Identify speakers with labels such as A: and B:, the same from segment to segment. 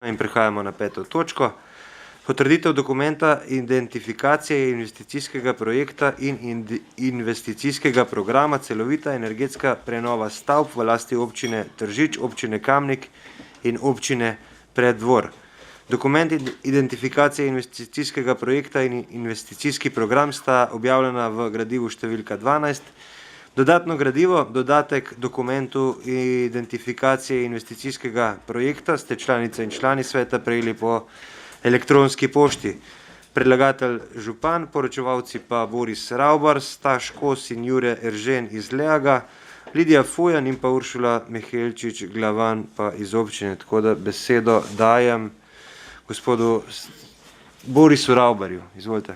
A: In prehajamo na 5. točko. Potrditev dokumenta identifikacije investicijskega projekta in investicijskega programa celovita energetska prenova stavb v lasti občine Tržič, občine Kamnik in občine Preddvor. Dokument identifikacije investicijskega projekta in investicijski program sta objavljena v gradivu številka 12. Dodatno gradivo, dodatek dokumentu identifikacije investicijskega projekta ste članice in člani sveta prejeli po elektronski pošti. Predlagatelj župan, poročevalci pa Boris Ravbar, Staš Kos in Jure Eržen iz Leaga, Lidija Fujan in pa Uršula Mihelčič Glavan pa iz občine. Tako da besedo dajem gospodu Borisu Ravbarju. Izvolite.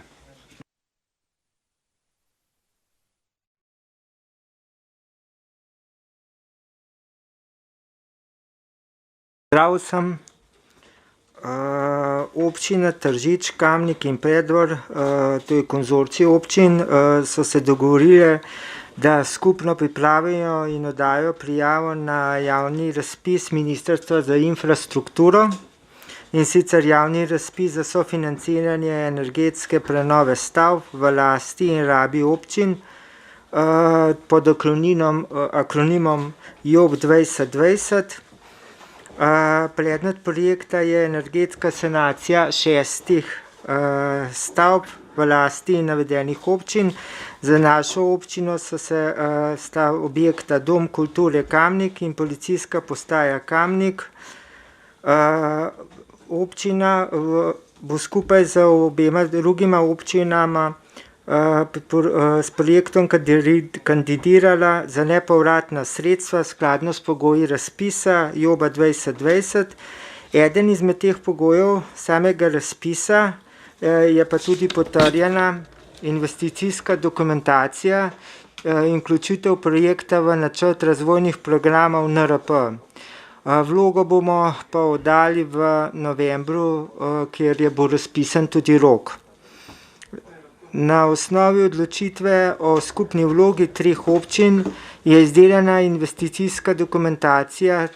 B: Zdrav sem. Občina Tržič, Kamnik in Preddvor, to je konzorcij občin, so se dogovorile, da skupno pripravijo in oddajo prijavo na javni razpis Ministrstva za infrastrukturo, in sicer javni razpis za sofinanciranje energetske prenove stavb v lasti in rabi občin pod akronimom JOB 2020. Predmet projekta je energetska sanacija 6 stavb v lasti navedenih občin. Za našo občino sta objekta Dom kulture Kamnik in policijska postaja Kamnik. Občina bo skupaj z obema drugima občinama s projektom kandidirala za nepovratna sredstva skladno s pogoji razpisa JOB 2020. Eden izmed teh pogojev samega razpisa je pa tudi potrjena investicijska dokumentacija in vključitev projekta v načrt razvojnih programov NRP. Vlogo bomo pa oddali v novembru, kjer bo razpisan tudi rok. Na osnovi odločitve o skupni vlogi 3 občin je izdelana investicijska dokumentacija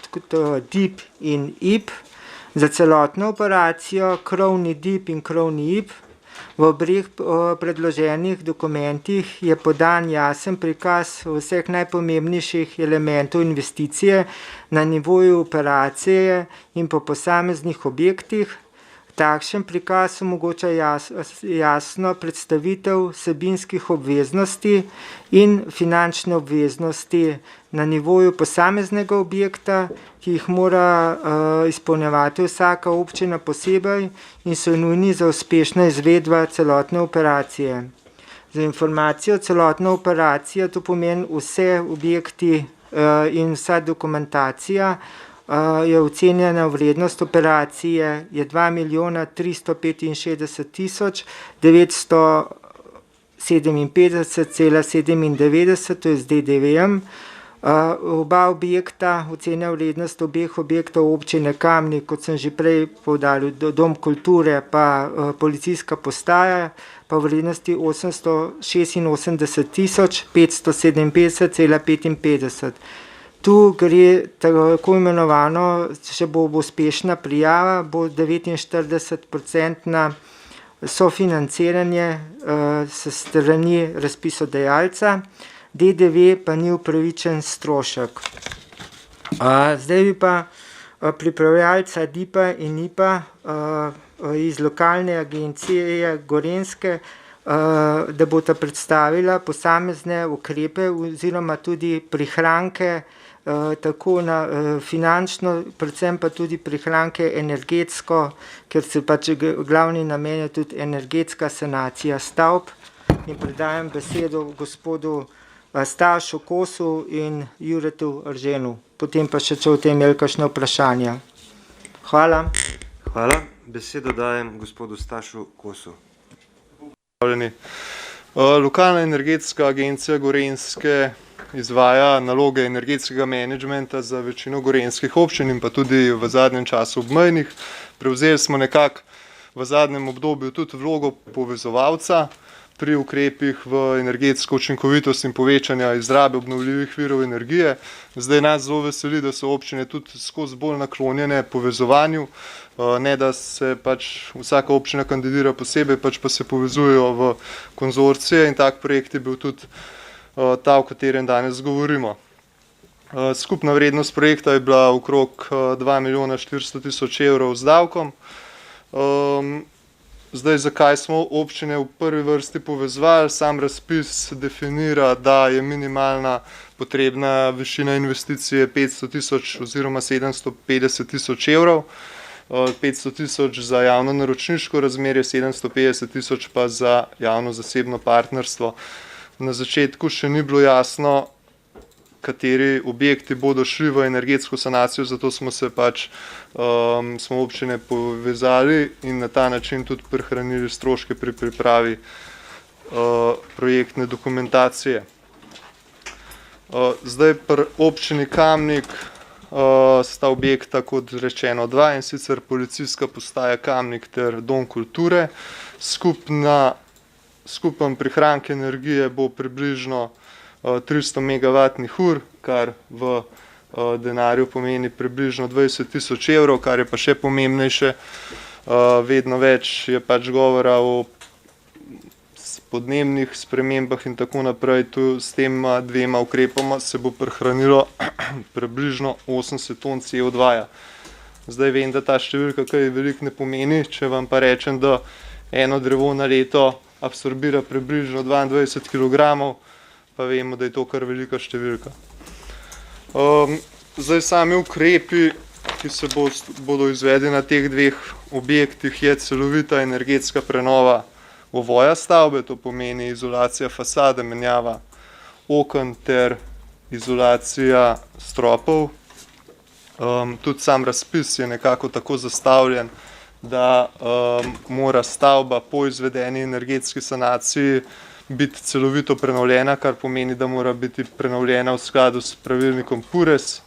B: DIP in IP za celotno operacijo, krovni DIP in krovni IP. V obeh predloženih dokumentih je podan jasen prikaz vseh najpomembnejših elementov investicije na nivoju operacije in po posameznih objektih. Takšen prikaz omogoča jasno predstavitev vsebinskih obveznosti in finančne obveznosti na nivoju posameznega objekta, ki jih mora izpolnjevati vsaka občina posebej in so nujni za uspešno izvedbo celotne operacije. Za informacijo celotna operacija, to pomeni vse objekti in vsa dokumentacija, je ocenjena vrednost operacije je 2.365.957,97, to je z DDV-jem. Oba objekta, ocenjena vrednost obeh objektov občine Kamnik, kot sem že prej poudaril, Dom kulture pa policijska postaja, pa vrednosti 886.557,55. Tu gre tako imenovano, če bo uspešna prijava, bo 49% sofinanciranje s strani razpisodajalca, DDV pa ni upravičen strošek. Zdaj bi pa pripravljalca DIP-a in IP-a iz lokalne agencije Gorenjske, da bosta predstavila posamezne ukrepe oziroma tudi prihranke, tako na finančno, predvsem pa tudi prihranke energetsko, ker se pač glavni namen je tudi energetska sanacija stavb. In predajam besedo gospodu Stašu Kosu in Juretu Erženu. Potem pa še, če v tem imeli kakšne vprašanja. Hvala.
A: Hvala. Besedo dajem gospodu Stašu Kosu.
C: Lokalna energetska agencija Gorenjske izvaja naloge energetskega menedžmenta za večino gorenjskih občin in pa tudi v zadnjem času obmejnih. Prevzeli smo nekako v zadnjem obdobju tudi vlogo povezovalca pri ukrepih v energetsko učinkovitost in povečanja izrabe obnovljivih virov energije. Zdaj nas zelo veseli, da so občine tudi skozi bolj naklonjene povezovanju, ne da se pač vsaka občina kandidira posebej, pač pa se povezujejo v konzorcije in tak projekt je bil tudi ta, o katerem danes govorimo. Skupna vrednost projekta je bila okrog 2 milijona 400 tisoč evrov z davkom. Zdaj, zakaj smo občine v prvi vrsti povezvali? Sam razpis definira, da je minimalna potrebna višina investicije 500 tisoč oziroma 750 tisoč evrov. 500 tisoč za javno naročniško razmerje, 750 tisoč pa za javno-zasebno partnerstvo. Na začetku še ni bilo jasno, kateri objekti bodo šli v energetsko sanacijo, zato smo se smo občine povezali in na ta način tudi prihranili stroške pri pripravi projektne dokumentacije. Zdaj pri občini Kamnik sta objekta, kot rečeno, dva, in sicer policijska postaja Kamnik ter Dom kulture. Skupen prihranek energije bo približno 300 megavatnih ur, kar v denarju pomeni približno 20 tisoč evrov, kar je pa še pomembnejše. Vedno več je pač govora o podnebnih spremembah in tako naprej. Tu s tema dvema ukrepoma se bo prihranilo približno 80 ton CO2. Zdaj vem, da ta številka kaj veliko ne pomeni, če vam pa rečem, da eno drevo na leto absorbira približno 22 kilogramov, pa vemo, da je to kar velika številka. Zdaj sami ukrepi, ki se bodo izvedli na teh dveh objektih, je celovita energetska prenova ovoja stavbe, to pomeni izolacija fasade, menjava oken ter izolacija stropov. Tudi sam razpis je nekako tako zastavljen, da mora stavba po izvedeni energetski sanaciji biti celovito prenovljena, kar pomeni, da mora biti prenovljena v skladu s pravilnikom PURES.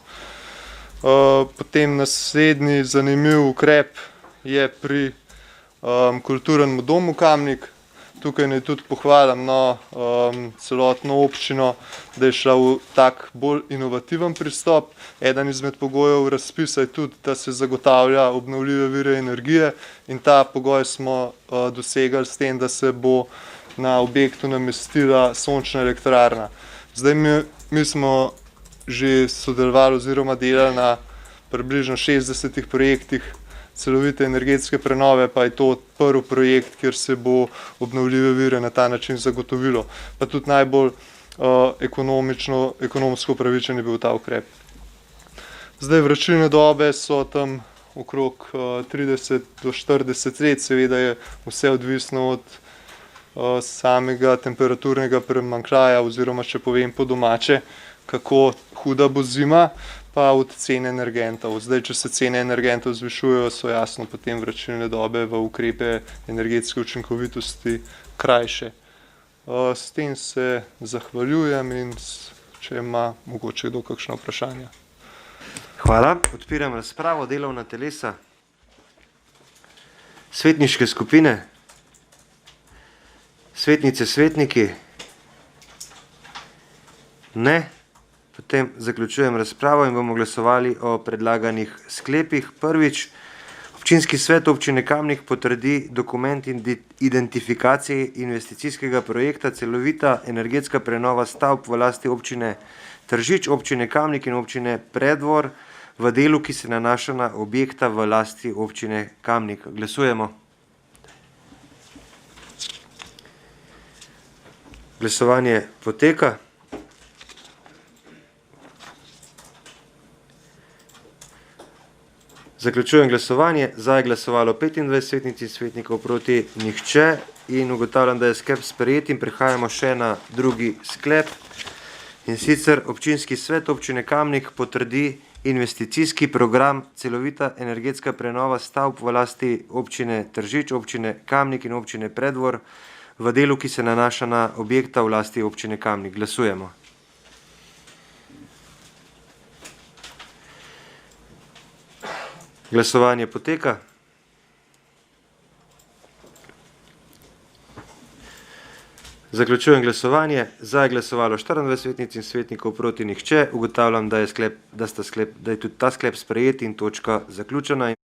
C: Potem naslednji zanimiv ukrep je pri kulturnem domu Kamnik. Tukaj naj tudi pohvalim celotno občino, da je šla v tak bolj inovativen pristop. Eden izmed pogojev razpisa je tudi, da se zagotavlja obnovljive vire energije in ta pogoj smo dosegali s tem, da se bo na objektu namestila sončna elektrarna. Zdaj mi smo že sodelovali oziroma delali na približno 60 projektih celovite energetske prenove, pa je to prvi projekt, kjer se bo obnovljive vire na ta način zagotovilo. Pa tudi najbolj ekonomsko upravičen je bil ta ukrep. Zdaj vračilne dobe so tam okrog 30 do 40 let, seveda je vse odvisno od samega temperaturnega primanjkljaja oziroma, če povem po domače, kako huda bo zima, pa od cene energentov. Zdaj, če se cene energentov zvišujejo, so jasno potem vračilne dobe v ukrepe energetske učinkovitosti krajše. S tem se zahvaljujem in če ima mogoče kdo kakšno vprašanje.
A: Hvala. Odpiram razpravo, delovna telesa. Svetniške skupine. Svetnice, svetniki? Ne. Potem zaključujem razpravo in bomo glasovali o predlaganih sklepih. Prvič, Občinski svet občine Kamnik potrdi dokument identifikacije investicijskega projekta celovita energetska prenova stavb v lasti občine Tržič, občine Kamnik in občine Preddvor v delu, ki se nanaša na objekta v lasti občine Kamnik. Glasujemo. Glasovanje poteka. Zaključujem glasovanje. Za je glasovalo 25 svetnic in svetnikov, proti nihče in ugotavljam, da je sklep sprejet in prehajamo še na drugi sklep. In sicer Občinski svet občine Kamnik potrdi investicijski program celovita energetska prenova stavb v lasti občine Tržič, občine Kamnik in občine Preddvor v delu, ki se nanaša na objekta v lasti občine Kamnik. Glasujemo. Glasovanje poteka. Zaključujem glasovanje. Za je glasovalo 24 svetnic in svetnikov, proti nihče. Ugotavljam, da je tudi ta sklep sprejet in točka zaključena.